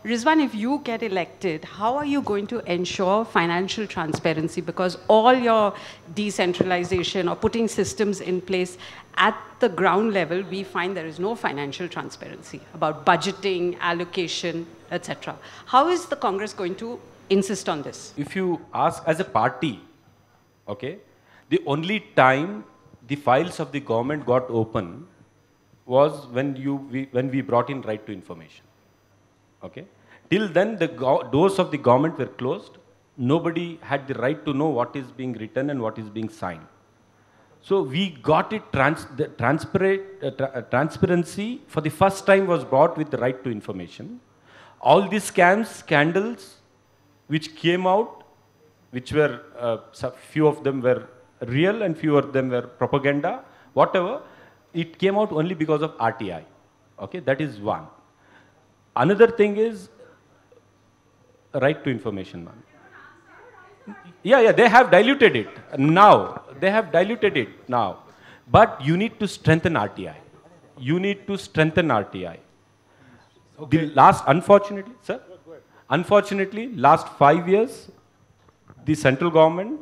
Rizwan, if you get elected, how are you going to ensure financial transparency? Because all your decentralization or putting systems in place at the ground level, we find there is no financial transparency about budgeting, allocation, etc. How is the Congress going to insist on this? If you ask as a party, okay, the only time the files of the government got open was when we brought in right to information. Okay. Till then, the doors of the government were closed. Nobody had the right to know what is being written and what is being signed. So we got it, transparency for the first time was brought with the right to information. All these scams, scandals, which came out, which were, few of them were real and few of them were propaganda, whatever, it came out only because of RTI. Okay, that is one. Another thing is right to information, man. Yeah, they have diluted it now. They have diluted it now. But you need to strengthen RTI. You need to strengthen RTI. Okay. The last, unfortunately, sir, unfortunately, last 5 years, the central government,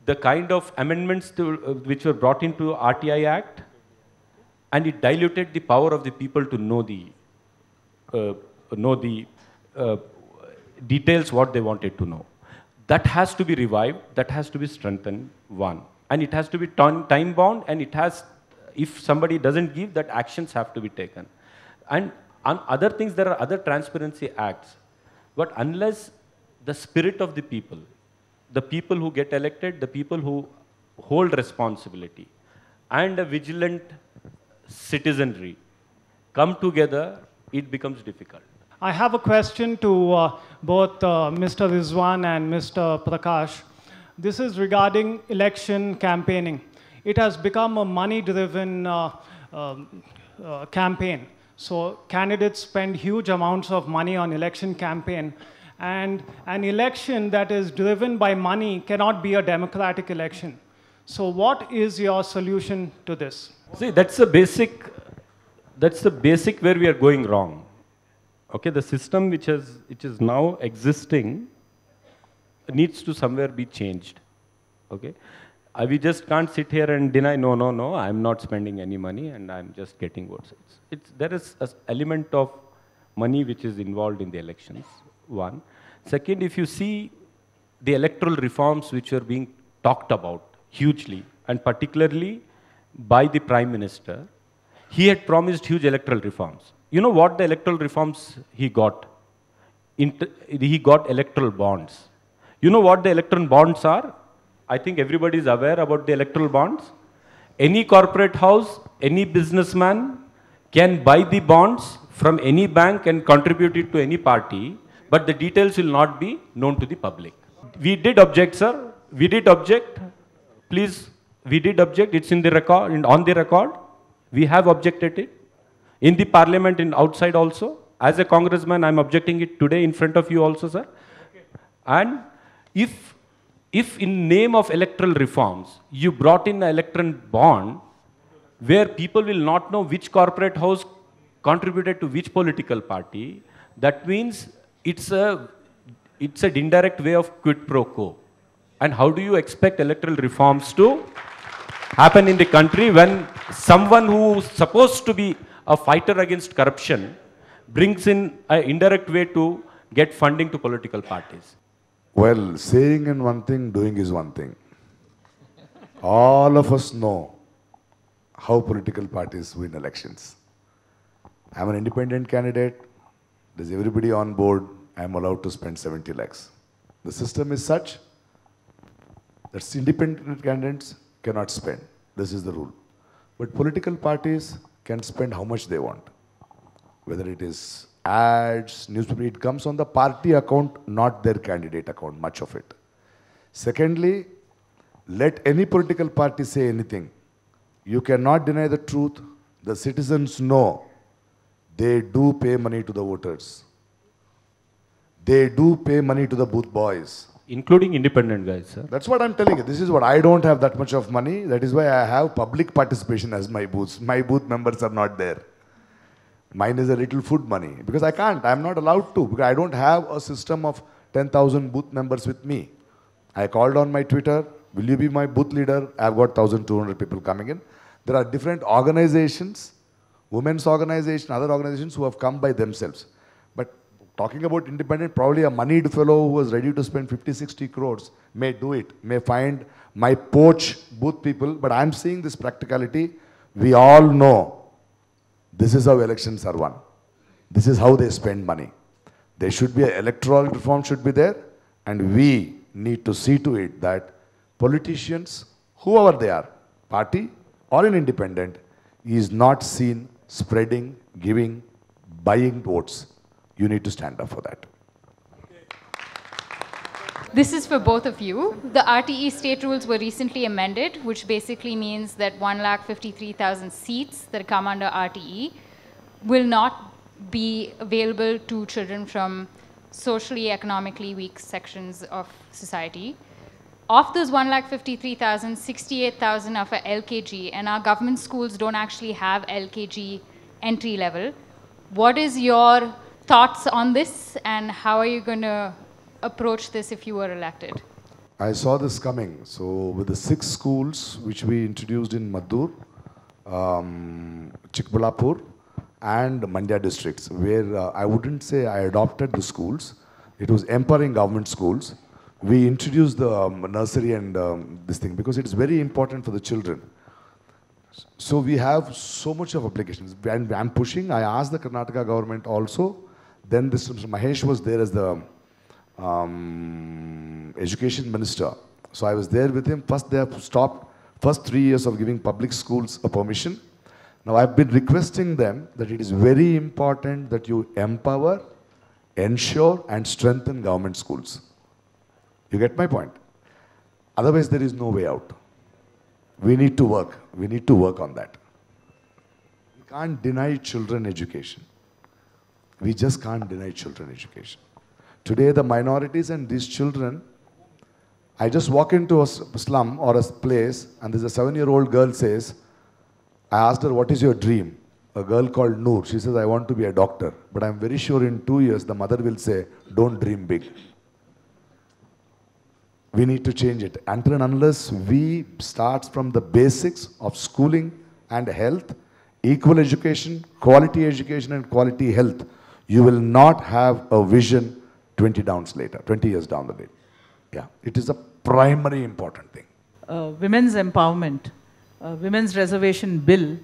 the kind of amendments which were brought into RTI Act, and it diluted the power of the people to know the details what they wanted to know. That has to be revived, that has to be strengthened, one. And it has to be time bound, and it has, if somebody doesn't give, that actions have to be taken. And on other things, there are other transparency acts. But unless the spirit of the people who get elected, the people who hold responsibility, and a vigilant citizenry come together, it becomes difficult. I have a question to both Mr. Rizwan and Mr. Prakash. This is regarding election campaigning. It has become a money-driven campaign. So candidates spend huge amounts of money on election campaign. And an election that is driven by money cannot be a democratic election. So what is your solution to this? See, that's the basic where we are going wrong. Okay, the system which is now existing needs to somewhere be changed. Okay, we just can't sit here and deny, no, I'm not spending any money and I'm just getting votes. There is an element of money which is involved in the elections, one. Second, if you see the electoral reforms which are being talked about hugely, and particularly by the Prime Minister, he had promised huge electoral reforms. You know what the electoral reforms he got? He got electoral bonds. You know what the electoral bonds are? I think everybody is aware about the electoral bonds. Any corporate house, any businessman can buy the bonds from any bank and contribute it to any party, but the details will not be known to the public. We did object, sir. We did object. Please, we did object. It's in the record, on the record. We have objected it. In the parliament and outside also. As a congressman, I'm objecting it today in front of you also, sir. Okay. And if in name of electoral reforms, you brought in an electoral bond where people will not know which corporate house contributed to which political party, that means it's an indirect way of quid pro quo. And how do you expect electoral reforms to happen in the country when someone who's supposed to be a fighter against corruption brings in an indirect way to get funding to political parties? Well, saying in one thing, doing is one thing. All of us know how political parties win elections. I'm an independent candidate. There's everybody on board. I'm allowed to spend 70 lakhs. The system is such that independent candidates cannot spend. This is the rule. But political parties can spend how much they want. Whether it is ads, newspaper, it comes on the party account, not their candidate account, much of it. Secondly, let any political party say anything. You cannot deny the truth. The citizens know they do pay money to the voters. They do pay money to the booth boys. Including independent guys, sir. That's what I'm telling you. This is what I don't have that much of money. That is why I have public participation as my booths. My booth members are not there. Mine is a little food money because I can't. I'm not allowed to because I don't have a system of 10,000 booth members with me. I called on my Twitter, will you be my booth leader? I've got 1,200 people coming in. There are different organizations, women's organization, other organizations who have come by themselves. But talking about independent, probably a moneyed fellow who was ready to spend 50, 60 crores may do it, may find my poach booth people. But I'm seeing this practicality. We all know this is how elections are won. This is how they spend money. There should be an electoral reform should be there, and we need to see to it that politicians, whoever they are, party or an independent, is not seen spreading, giving, buying votes. You need to stand up for that. This is for both of you. The RTE state rules were recently amended, which basically means that 1,53,000 seats that come under RTE will not be available to children from socially, economically weak sections of society. Of those 1,53,000, 68,000 are for LKG, and our government schools don't actually have LKG entry level. What is your thoughts on this, and how are you going to approach this if you were elected? I saw this coming. So with the 6 schools which we introduced in Maddur, Chikbalapur and Mandya districts, where I wouldn't say I adopted the schools, it was empowering government schools. We introduced the nursery and this thing because it's very important for the children. So we have so much of applications. And I'm pushing, I asked the Karnataka government also. Then this Mahesh was there as the education minister. So I was there with him. First they have stopped first 3 years of giving public schools a permission. Now I've been requesting them that it is very important that you empower, ensure and strengthen government schools. You get my point? Otherwise there is no way out. We need to work. We need to work on that. We can't deny children education. We just can't deny children education. Today the minorities and these children, I just walk into a slum or a place and there's a 7-year-old girl says, I asked her, what is your dream? A girl called Noor, she says, I want to be a doctor. But I'm very sure in 2 years the mother will say, don't dream big. We need to change it. Until and unless we start from the basics of schooling and health, equal education and quality health, you will not have a vision 20 years down the line. Yeah, it is a primary important thing. Women's empowerment, women's reservation bill,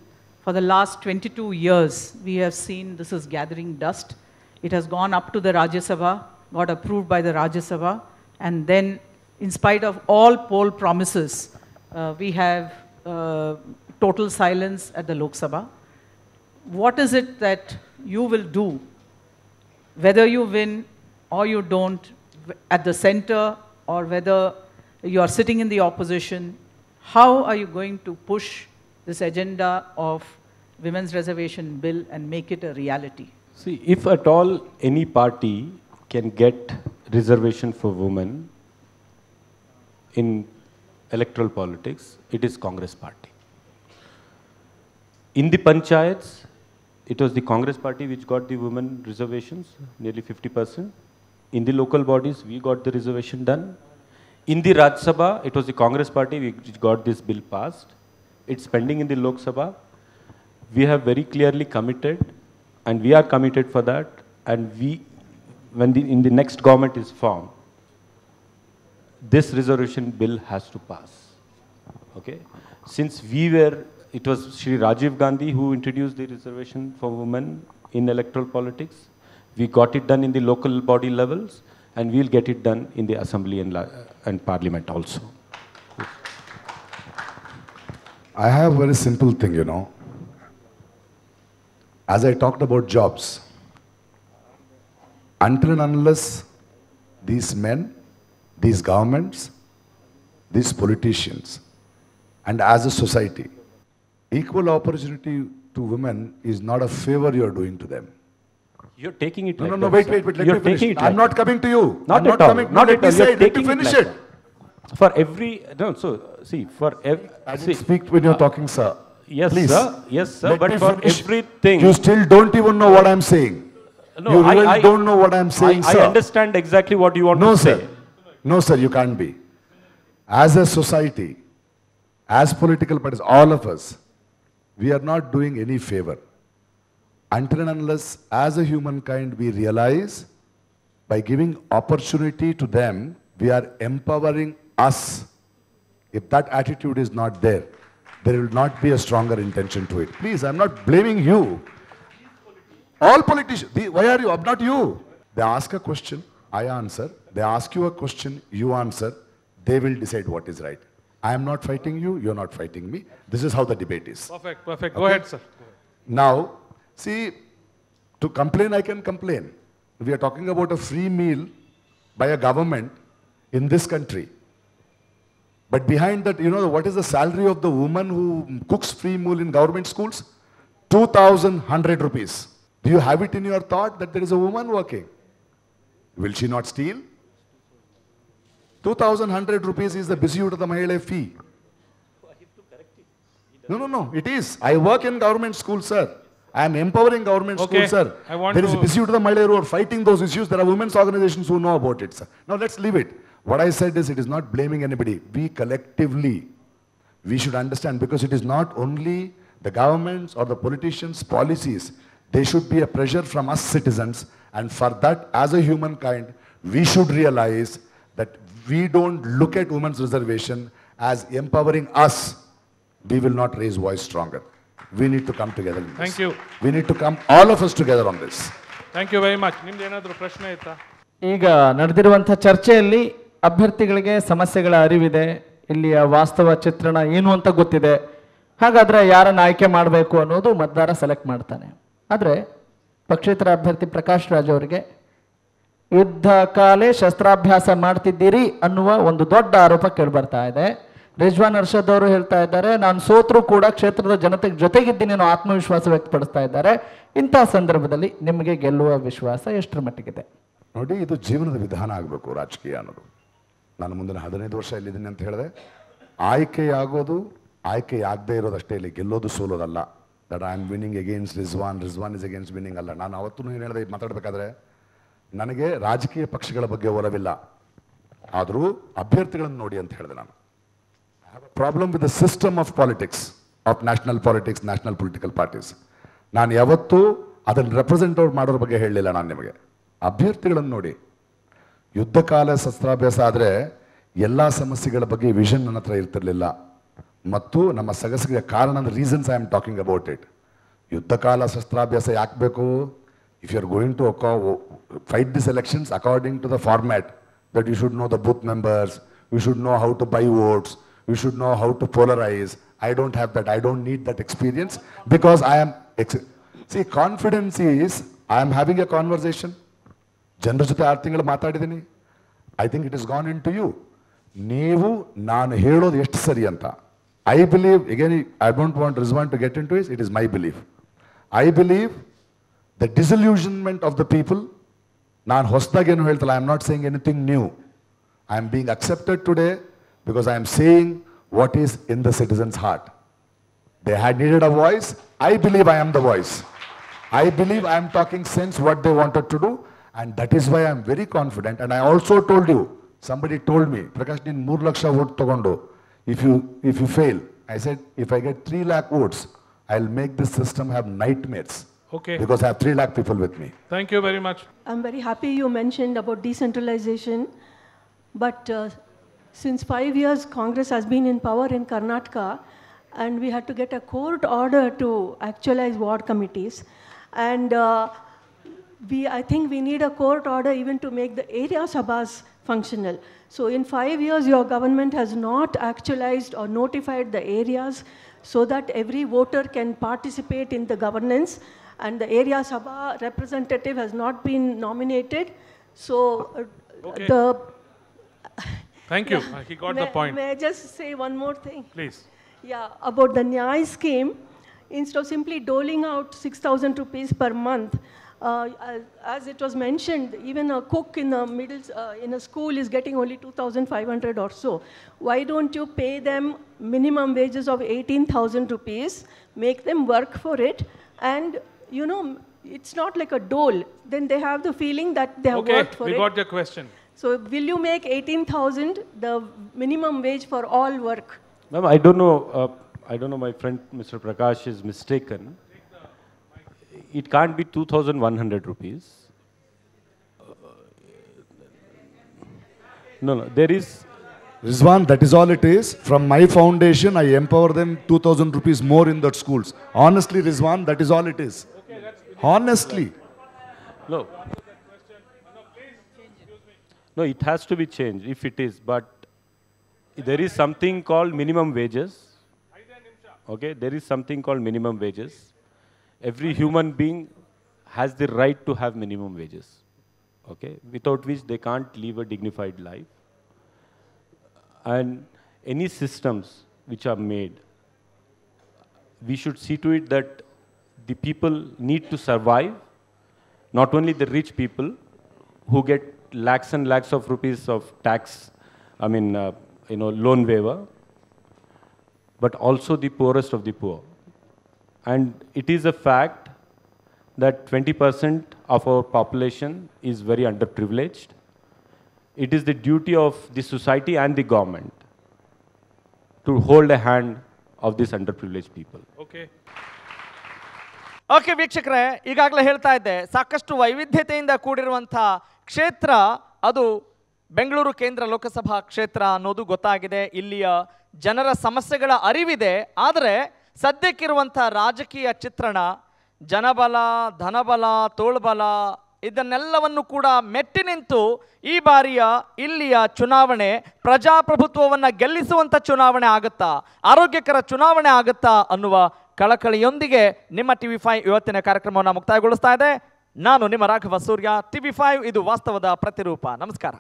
for the last 22 years, we have seen this is gathering dust. It has gone up to the Rajya Sabha, got approved by the Rajya Sabha, and then in spite of all poll promises, we have total silence at the Lok Sabha. What is it that you will do, whether you win or you don't, at the center, or whether you are sitting in the opposition? How are you going to push this agenda of women's reservation bill and make it a reality? See, if at all any party can get reservation for women in electoral politics, it is Congress party. In the panchayats, it was the Congress party which got the women reservations, nearly 50%. In the local bodies, we got the reservation done. In the Raj Sabha, it was the Congress party which got this bill passed. It's pending in the Lok Sabha. We have very clearly committed, and we are committed for that. And in the next government is formed, this reservation bill has to pass. Okay? Since it was Shri Rajiv Gandhi who introduced the reservation for women in electoral politics. We got it done in the local body levels, and we'll get it done in the assembly and parliament also. I have a very simple thing, you know. As I talked about jobs, until and unless these men, these governments, these politicians, and as a society, equal opportunity to women is not a favor you are doing to them. You're taking it No, wait, let me finish. I'm not coming to you. Not at all. Not at all. Let me finish it. For every, no, so, see, for every... I didn't speak when you're talking, sir. Yes, Please. sir. Yes, sir. Let But me for finish. everything... You still don't even know what I'm saying. No, You really don't know what I'm saying, sir. I understand exactly what you want No, to say. sir. No, sir, you can't be. As a society, as political parties, all of us, we are not doing any favor. Until and unless, as a humankind, we realize by giving opportunity to them, we are empowering us. If that attitude is not there, there will not be a stronger intention to it. Please, I'm not blaming you. All politicians, why are you, not you? They ask a question, I answer. They ask you a question, you answer. They will decide what is right. I am not fighting you, you're not fighting me. This is how the debate is. Perfect, perfect. Go ahead, sir. Now, see, to complain, I can complain. We are talking about a free meal by a government in this country. But behind that, you know, what is the salary of the woman who cooks free meal in government schools? 2,100 rupees. Do you have it in your thought that there is a woman working? Will she not steal? 2,100 rupees is the Bisiyuta Mahila fee. No, it is. I work in government school, sir. I am empowering government school, sir. There is Bisiyuta Mahila who are fighting those issues. There are women's organizations who know about it, sir. Now let's leave it. What I said is, it is not blaming anybody. We collectively, we should understand, because it is not only the governments or the politicians' policies. There should be a pressure from us citizens, and for that, as a humankind, we should realize that we don't look at women's reservation as empowering us. We will not raise voice stronger. We need to come together in this. Thank you. We need to come, all of us, together on this. Thank you very much. ನಿಮ್ದು ಏನಾದರೂ ಪ್ರಶ್ನೆ ಇತ್ತಾ? ಈಗ ನಡೆದಿರುವಂಥ ಚರ್ಚೆಯಲ್ಲಿ ಅಭ್ಯರ್ಥಿಗಳಿಗೆ ಸಮಸ್ಯೆಗಳ ಅರಿವಿದೆ, ಇಲ್ಲಿಯ ವಾಸ್ತವ ಚಿತ್ರಣ ಏನು ಅಂತ ಗೊತ್ತಿದೆ. ಹಾಗಾದರೆ ಯಾರನ್ನು ಆಯ್ಕೆ ಮಾಡಬೇಕು ಅನ್ನೋದು ಮತದಾರ ಸೆಲೆಕ್ಟ್ ಮಾಡ್ತಾನೆ. ಆದರೆ ಪಕ್ಷೇತರ ಅಭ್ಯರ್ಥಿ ಪ್ರಕಾಶ್ ರಾಜ್ ಅವರಿಗೆ ಯುದ್ಧ ಕಾಲೇ ಶಸ್ತ್ರಾಭ್ಯಾಸ ಮಾಡ್ತಿದ್ದೀರಿ ಅನ್ನುವ ಒಂದು ದೊಡ್ಡ ಆರೋಪ ಕೇಳಿಬರ್ತಾ ಇದೆ. ರಿಜ್ವಾನ್ ಅರ್ಷದ್ ಅವರು ಹೇಳ್ತಾ ಇದ್ದಾರೆ, ನಾನು ಸೋತ್ರೂ ಕೂಡ ಕ್ಷೇತ್ರದ ಜನತೆ ಜೊತೆಗಿದ್ದೀನಿ ಅನ್ನೋ ಆತ್ಮವಿಶ್ವಾಸ ವ್ಯಕ್ತಪಡಿಸ್ತಾ ಇದ್ದಾರೆ. ಇಂತಹ ಸಂದರ್ಭದಲ್ಲಿ ನಿಮಗೆ ಗೆಲ್ಲುವ ವಿಶ್ವಾಸ ಎಷ್ಟರ ಮಟ್ಟಿಗಿದೆ? ನೋಡಿ, ಇದು ಜೀವನದ ವಿಧಾನ ಆಗಬೇಕು ರಾಜಕೀಯ ಅನ್ನೋದು. ನಾನು ಮುಂದಿನ 15 ವರ್ಷ ಇಲ್ಲಿದ್ದೀನಿ ಅಂತ ಹೇಳಿದೆ. ಆಯ್ಕೆಯಾಗೋದು, ಆಯ್ಕೆಯಾಗದೇ ಇರೋದಷ್ಟೇ, ಇಲ್ಲಿ ಗೆಲ್ಲೋದು ಸೋಲೋದಲ್ಲ. That I am winning against Rizwan is against winning ಅಲ್ಲ. ನಾನು ಅವತ್ತೂ ಏನು ಹೇಳಿದೆ ಮಾತಾಡಬೇಕಾದ್ರೆ, ನನಗೆ ರಾಜಕೀಯ ಪಕ್ಷಗಳ ಬಗ್ಗೆ ಒಲವಿಲ್ಲ, ಆದರೂ ಅಭ್ಯರ್ಥಿಗಳನ್ನು ನೋಡಿ ಅಂತ ಹೇಳಿದೆ. ನಾನು I have a problem with the system of politics, of national politics, national political parties. ನಾನು ಯಾವತ್ತೂ ಅದನ್ನು ರೆಪ್ರೆಸೆಂಟ್ ಮಾಡೋರ ಬಗ್ಗೆ ಹೇಳಲಿಲ್ಲ. ನಾನು ನಿಮಗೆ ಅಭ್ಯರ್ಥಿಗಳನ್ನು ನೋಡಿ. ಯುದ್ಧ ಕಾಲ ಶಸ್ತ್ರಾಭ್ಯಾಸ ಆದರೆ ಎಲ್ಲ ಸಮಸ್ಯೆಗಳ ಬಗ್ಗೆ ವಿಷನ್ ನನ್ನ ಹತ್ರ ಇರ್ತಿರ್ಲಿಲ್ಲ. ಮತ್ತು ನಮ್ಮ ಸಗಸಿಗೆ ಕಾರಣ reasons I am talking about it. ಯುದ್ಧ ಕಾಲ ಶಸ್ತ್ರಾಭ್ಯಾಸ ಯಾಕೆ ಬೇಕು? If you are going to fight this elections according to the format that you should know the booth members, you should know how to buy votes, you should know how to polarise. I don't have that. I don't need that experience, because I am... See, confidence is, I am having a conversation. ಜನರ ಜೊತೆ 6 ತಿಂಗಳು ಮಾತಾಡಿದ್ದೀನಿ. I think it has gone into you. ನೀವು ನಾನು ಹೇಳೋದು ಎಷ್ಟು ಸರಿ ಅಂತ. I believe, again, I don't want Rizwan to get into it, it is my belief. I believe the disillusionment of the people, ನಾನು ಹೊಸದಾಗೇನು ಹೇಳ್ತಲ್ಲ, I am not saying anything new. I am being accepted today because I am saying what is in the citizen's heart. They had needed a voice. I believe I am the voice. I believe I am talking sense what they wanted to do, and that is why I am very confident. And I also told you, somebody told me, Prakash, nin 3 laksha vote tagondo, if you fail, I said, if I get 3 lakh votes, I'll make this system have nightmares. Okay. Because I have 3 lakh people with me. Thank you very much. I'm very happy you mentioned about decentralization, but since 5 years, Congress has been in power in Karnataka, and we had to get a court order to actualize ward committees. And I think we need a court order even to make the area sabhas functional. So in 5 years, your government has not actualized or notified the areas so that every voter can participate in the governance, and the area sabha representative has not been nominated. So Okay. the... Thank you. He got the point. May I just say one more thing? Please. Yeah, about the Nyay scheme, instead of simply doling out 6,000 rupees per month, as it was mentioned, even a cook in a school is getting only 2,500 or so. Why don't you pay them minimum wages of 18,000 rupees, make them work for it, and you know, it's not like a dole. Then they have the feeling that they have worked for it. Okay, we got your question. So will you make 18,000 the minimum wage for all work? Ma'am, I don't know, my friend Mr. Prakash is mistaken. It can't be 2,100 rupees. No, there is... Rizwan, that is all it is. From my foundation, I empower them 2,000 rupees more in that schools. Honestly, Rizwan, that is all it is. Honestly. No. No, it has to be changed if it is, but there is something called minimum wages. Okay, there is something called minimum wages. Every human being has the right to have minimum wages. Okay, without which they can't live a dignified life. And any systems which are made, we should see to it that the people need to survive, not only the rich people who get lakhs and lakhs of rupees of tax, loan waiver, but also the poorest of the poor. And it is a fact that 20% of our population is very underprivileged. It is the duty of the society and the government to hold a hand of these underprivileged people. Okay. Okay ವೀಕ್ಷಕರೇ, ಈಗಾಗಲೇ ಹೇಳ್ತಾ ಇದ್ದೆ, ಸಾಕಷ್ಟು ವೈವಿಧ್ಯತೆಯಿಂದ ಕೂಡಿರುವಂಥ ಕ್ಷೇತ್ರ ಅದು ಬೆಂಗಳೂರು ಕೇಂದ್ರ ಲೋಕಸಭಾ ಕ್ಷೇತ್ರ ಅನ್ನೋದು ಗೊತ್ತಾಗಿದೆ. ಇಲ್ಲಿಯ ಜನರ ಸಮಸ್ಯೆಗಳ ಅರಿವಿದೆ. ಆದರೆ ಸದ್ಯಕ್ಕಿರುವಂಥ ರಾಜಕೀಯ ಚಿತ್ರಣ ಜನಬಲ, ಧನಬಲ, ತೋಳ್ಬಲ ಇದನ್ನೆಲ್ಲವನ್ನು ಕೂಡ ಮೆಟ್ಟಿ ನಿಂತು ಈ ಬಾರಿಯ ಇಲ್ಲಿಯ ಚುನಾವಣೆ ಪ್ರಜಾಪ್ರಭುತ್ವವನ್ನು ಗೆಲ್ಲಿಸುವಂಥ ಚುನಾವಣೆ ಆಗುತ್ತಾ, ಆರೋಗ್ಯಕರ ಚುನಾವಣೆ ಆಗುತ್ತಾ ಅನ್ನುವ ಕಳಕಳಿಯೊಂದಿಗೆ ನಿಮ್ಮ TV5 ಇವತ್ತಿನ ಕಾರ್ಯಕ್ರಮವನ್ನು ಮುಕ್ತಾಯಗೊಳಿಸ್ತಾ ಇದೆ. ನಾನು ನಿಮ್ಮ ರಾಘವ ಸೂರ್ಯ. TV5 ಇದು ವಾಸ್ತವದ ಪ್ರತಿರೂಪ. ನಮಸ್ಕಾರ.